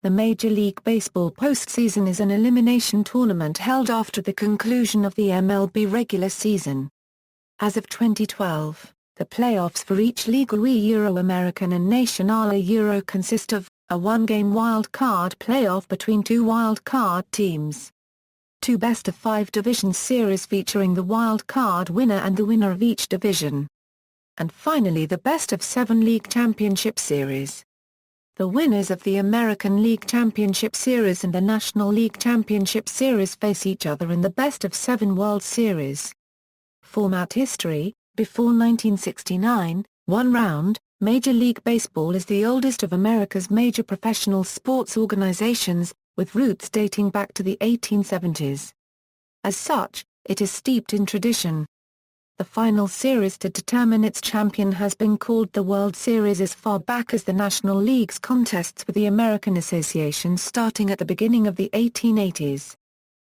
The Major League Baseball postseason is an elimination tournament held after the conclusion of the MLB regular season. As of 2012, the playoffs for each league Euro-American and National Euro consist of a one-game wild card playoff between two wild card teams, two best-of-5 division series featuring the wild card winner and the winner of each division, and finally the best-of-7 league championship series. The winners of the American League Championship Series and the National League Championship Series face each other in the best-of-7 World Series. Format history: before 1969, one round, Major League Baseball is the oldest of America's major professional sports organizations, with roots dating back to the 1870s. As such, it is steeped in tradition. The final series to determine its champion has been called the World Series as far back as the National League's contests with the American Association starting at the beginning of the 1880s.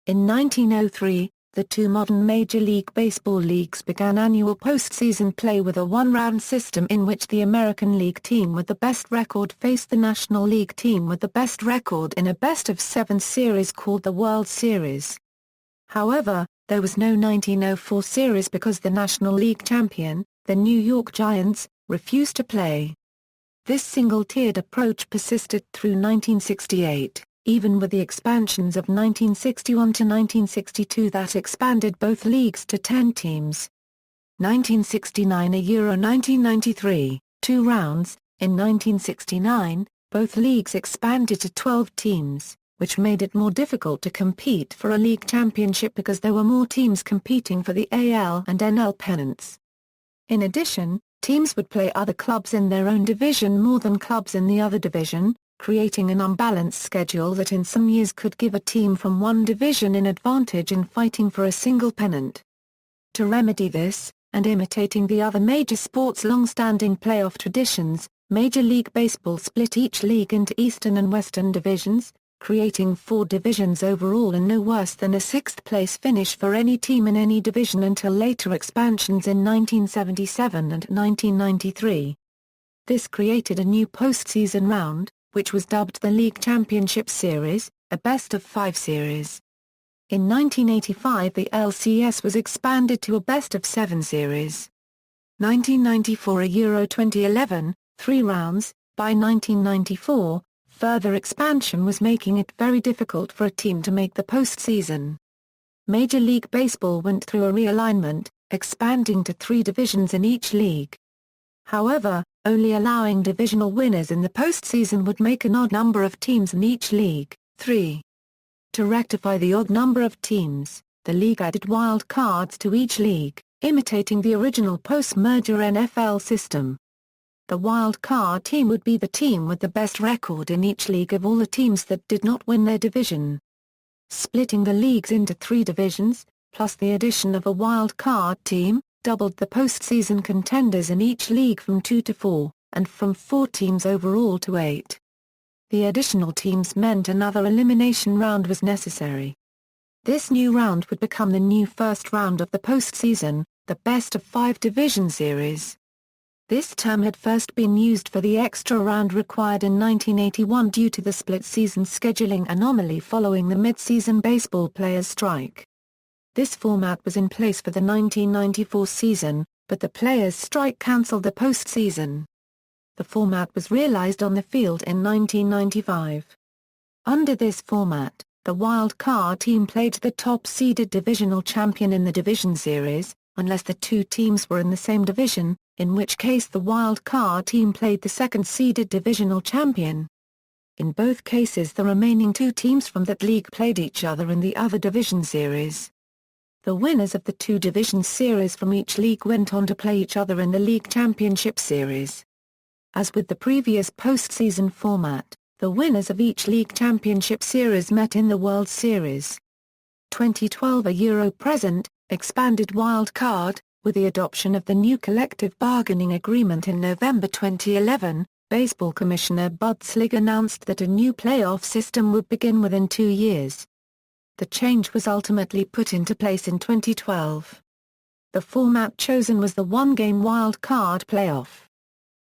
In 1903, the two modern Major League Baseball leagues began annual postseason play with a one-round system in which the American League team with the best record faced the National League team with the best record in a best-of-7 series called the World Series. However, there was no 1904 series because the National League champion, the New York Giants, refused to play. This single-tiered approach persisted through 1968, even with the expansions of 1961 to 1962 that expanded both leagues to 10 teams. 1969 Euro 1993, 2 rounds. In 1969, both leagues expanded to 12 teams, which made it more difficult to compete for a league championship because there were more teams competing for the AL and NL pennants. In addition, teams would play other clubs in their own division more than clubs in the other division, creating an unbalanced schedule that in some years could give a team from one division an advantage in fighting for a single pennant. To remedy this, and imitating the other major sports' long-standing playoff traditions, Major League Baseball split each league into Eastern and Western divisions, creating 4 divisions overall and no worse than a 6th-place finish for any team in any division until later expansions in 1977 and 1993. This created a new postseason round, which was dubbed the League Championship Series, a best-of-5 series. In 1985 the LCS was expanded to a best-of-7 series. 1994 Euro 2011, 3 rounds. By 1994, further expansion was making it very difficult for a team to make the postseason. Major League Baseball went through a realignment, expanding to 3 divisions in each league. However, only allowing divisional winners in the postseason would make an odd number of teams in each league, 3. To rectify the odd number of teams, the league added wild cards to each league, imitating the original post-merger NFL system. The wild card team would be the team with the best record in each league of all the teams that did not win their division. Splitting the leagues into 3 divisions, plus the addition of a wild card team, doubled the postseason contenders in each league from 2 to 4, and from 4 teams overall to 8. The additional teams meant another elimination round was necessary. This new round would become the new first round of the postseason, the best-of-5 division series. This term had first been used for the extra round required in 1981 due to the split-season scheduling anomaly following the mid-season baseball players' strike. This format was in place for the 1994 season, but the players' strike cancelled the postseason. The format was realized on the field in 1995. Under this format, the wild card team played the top-seeded divisional champion in the division series, unless the 2 teams were in the same division, in which case the wild card team played the second-seeded divisional champion. In both cases the remaining 2 teams from that league played each other in the other division series. The winners of the 2 division series from each league went on to play each other in the League Championship Series. As with the previous postseason format, the winners of each League Championship Series met in the World Series. 2012 A Euro present, expanded wild card. With the adoption of the new collective bargaining agreement in November 2011, Baseball Commissioner Bud Selig announced that a new playoff system would begin within 2 years. The change was ultimately put into place in 2012. The format chosen was the one-game wild card playoff.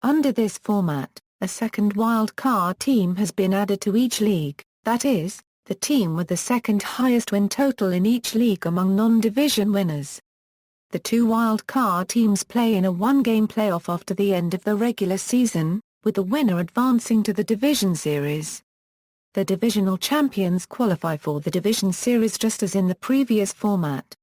Under this format, a second wild-card team has been added to each league, that is, the team with the second highest win total in each league among non-division winners. The two wild-card teams play in a one-game playoff after the end of the regular season, with the winner advancing to the division series. The divisional champions qualify for the division series just as in the previous format.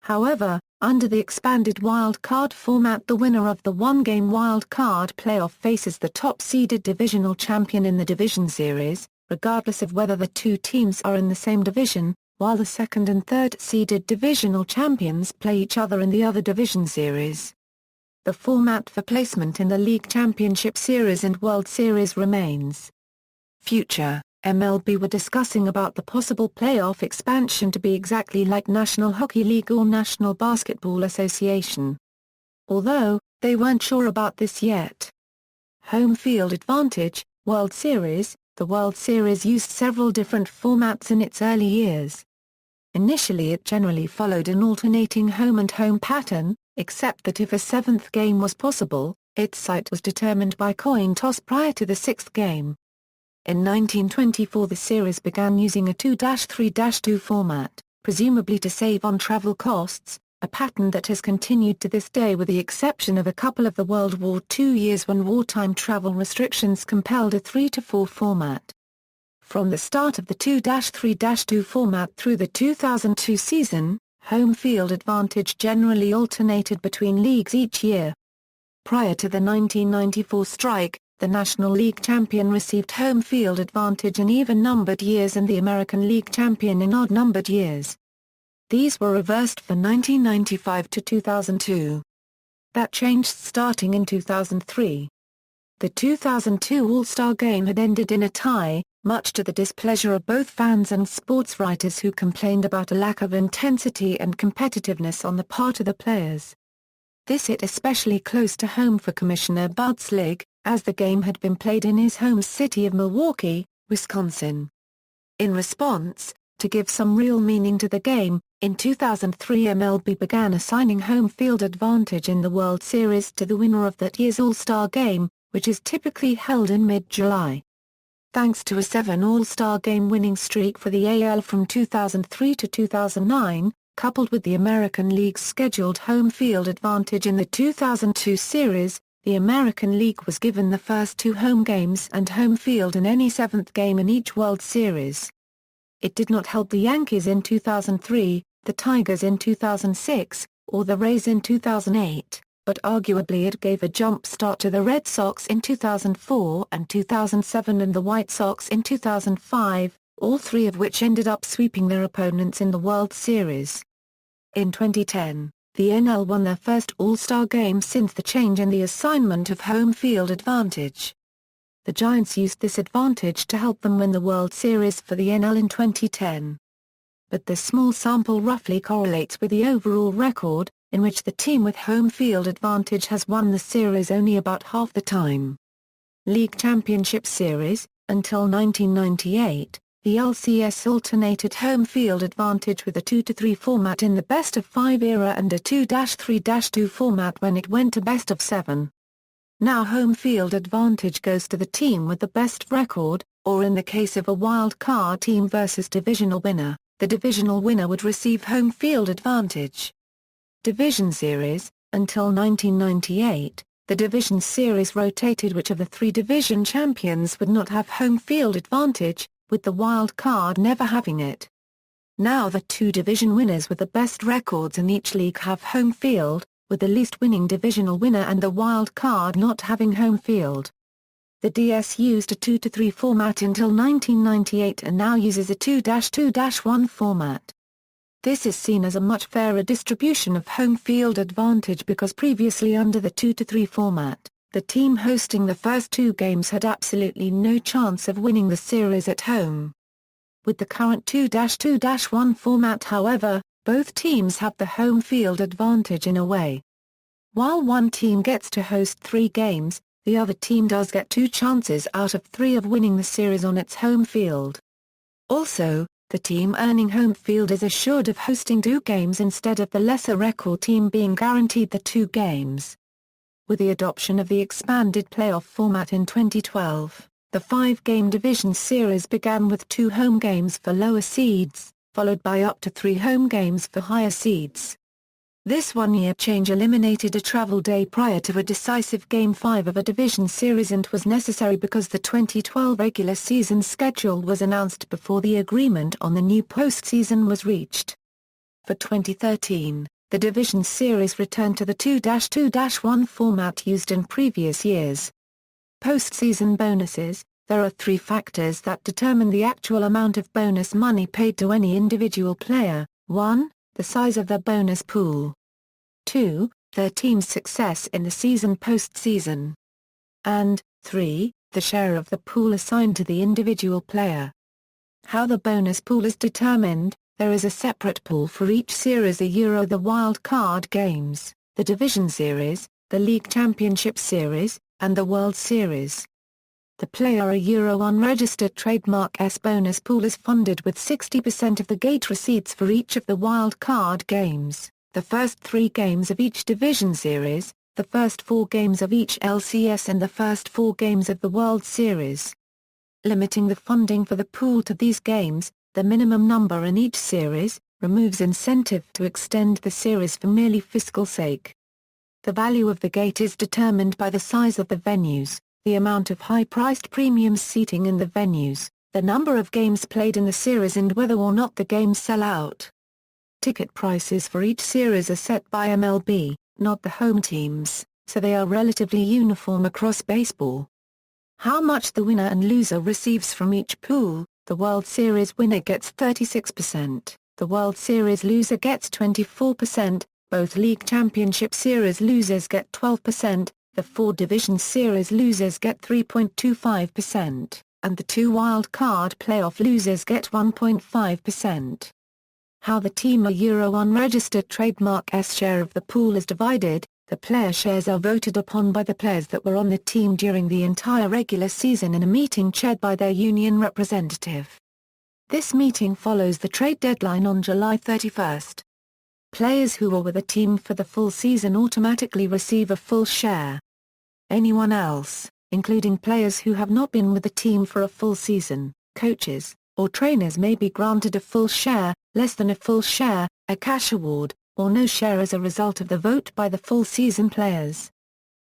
However, under the expanded wild-card format, the winner of the one-game wild-card playoff faces the top-seeded divisional champion in the division series, regardless of whether the two teams are in the same division, while the second and third-seeded divisional champions play each other in the other division series. The format for placement in the League Championship Series and World Series remains. Future MLB were discussing about the possible playoff expansion to be exactly like National Hockey League or National Basketball Association. Although, they weren't sure about this yet. Home field advantage, World Series. The World Series used several different formats in its early years. Initially it generally followed an alternating home and home pattern, except that if a seventh game was possible, its site was determined by coin toss prior to the sixth game. In 1924 the series began using a 2-3-2 format, presumably to save on travel costs, a pattern that has continued to this day with the exception of a couple of the World War II years when wartime travel restrictions compelled a 3-4 format. From the start of the 2-3-2 format through the 2002 season, home field advantage generally alternated between leagues each year. Prior to the 1994 strike, the National League champion received home field advantage in even-numbered years and the American League champion in odd-numbered years. These were reversed for 1995 to 2002. That changed starting in 2003. The 2002 All-Star Game had ended in a tie, much to the displeasure of both fans and sports writers who complained about a lack of intensity and competitiveness on the part of the players. This hit especially close to home for Commissioner Bud Selig, as the game had been played in his home city of Milwaukee, Wisconsin. In response, to give some real meaning to the game, in 2003 MLB began assigning home field advantage in the World Series to the winner of that year's All-Star Game, which is typically held in mid-July. Thanks to a 7 All-Star Game winning streak for the AL from 2003 to 2009, coupled with the American League's scheduled home field advantage in the 2002 series, the American League was given the first 2 home games and home field in any 7th game in each World Series. It did not help the Yankees in 2003, the Tigers in 2006, or the Rays in 2008, but arguably it gave a jump start to the Red Sox in 2004 and 2007 and the White Sox in 2005, all 3 of which ended up sweeping their opponents in the World Series. In 2010, the NL won their first All-Star Game since the change in the assignment of home field advantage. The Giants used this advantage to help them win the World Series for the NL in 2010. But the small sample roughly correlates with the overall record, in which the team with home field advantage has won the series only about half the time. League Championship Series. Until 1998, the LCS alternated home field advantage with a 2-3 format in the best-of-5 era and a 2-3-2 format when it went to best-of-7. Now home field advantage goes to the team with the best record, or in the case of a wild-card team versus divisional winner, the divisional winner would receive home field advantage. Division Series. Until 1998, the Division Series rotated which of the 3 division champions would not have home field advantage, with the wild card never having it. Now the 2 division winners with the best records in each league have home field, with the least winning divisional winner and the wild card not having home field. The DS used a 2-3 format until 1998 and now uses a 2-2-1 format. This is seen as a much fairer distribution of home field advantage because previously under the 2-3 format, the team hosting the first 2 games had absolutely no chance of winning the series at home. With the current 2-2-1 format however, both teams have the home field advantage in a way. While one team gets to host 3 games, the other team does get 2 chances out of 3 of winning the series on its home field. Also, the team earning home field is assured of hosting 2 games instead of the lesser record team being guaranteed the 2 games. With the adoption of the expanded playoff format in 2012, the 5-game division series began with 2 home games for lower seeds, followed by up to 3 home games for higher seeds. This one-year change eliminated a travel day prior to a decisive Game 5 of a division series and was necessary because the 2012 regular season schedule was announced before the agreement on the new postseason was reached. For 2013, the division series returned to the 2-2-1 format used in previous years. Postseason bonuses. There are 3 factors that determine the actual amount of bonus money paid to any individual player. 1. The size of the bonus pool. 2. Their team's success in the season postseason. And 3. The share of the pool assigned to the individual player. How the bonus pool is determined. There is a separate pool for each series: the wild card games, the division series, the league championship series, and the World Series. The player unregistered trademark S bonus pool is funded with 60% of the gate receipts for each of the wild card games, the first 3 games of each division series, the first 4 games of each LCS and the first 4 games of the World Series. Limiting the funding for the pool to these games, the minimum number in each series, removes incentive to extend the series for merely fiscal sake. The value of the gate is determined by the size of the venues, the amount of high-priced premium seating in the venues, the number of games played in the series and whether or not the games sell out. Ticket prices for each series are set by MLB, not the home teams, so they are relatively uniform across baseball. How much the winner and loser receives from each pool. The World Series winner gets 36%, the World Series loser gets 24%, both League Championship Series losers get 12%, the 4 Division Series losers get 3.25%, and the 2 Wild Card Playoff losers get 1.5%. How the team unregistered trademark S share of the pool is divided. The player shares are voted upon by the players that were on the team during the entire regular season in a meeting chaired by their union representative. This meeting follows the trade deadline on July 31. Players who were with a team for the full season automatically receive a full share. Anyone else, including players who have not been with the team for a full season, coaches, or trainers may be granted a full share, less than a full share, a cash award, or no share as a result of the vote by the full season players.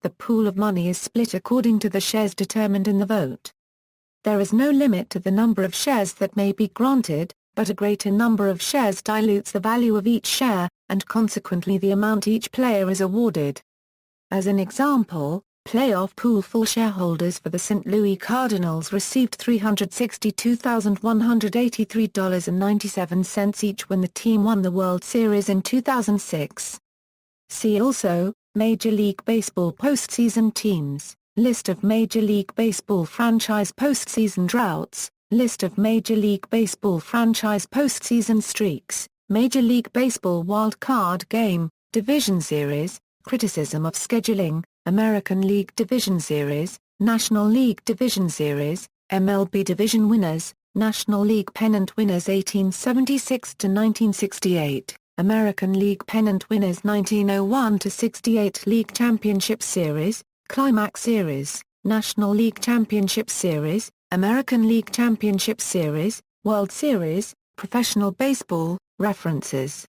The pool of money is split according to the shares determined in the vote. There is no limit to the number of shares that may be granted, but a greater number of shares dilutes the value of each share, and consequently the amount each player is awarded. As an example, playoff pool full shareholders for the St. Louis Cardinals received $362,183.97 each when the team won the World Series in 2006. See also, Major League Baseball postseason teams, list of Major League Baseball franchise postseason droughts, list of Major League Baseball franchise postseason streaks, Major League Baseball wild card game, division series, criticism of scheduling, American League Division Series, National League Division Series, MLB Division Winners, National League Pennant Winners 1876–1968, American League Pennant Winners 1901–68, League Championship Series, Climax Series, National League Championship Series, American League Championship Series, World Series, Professional Baseball. References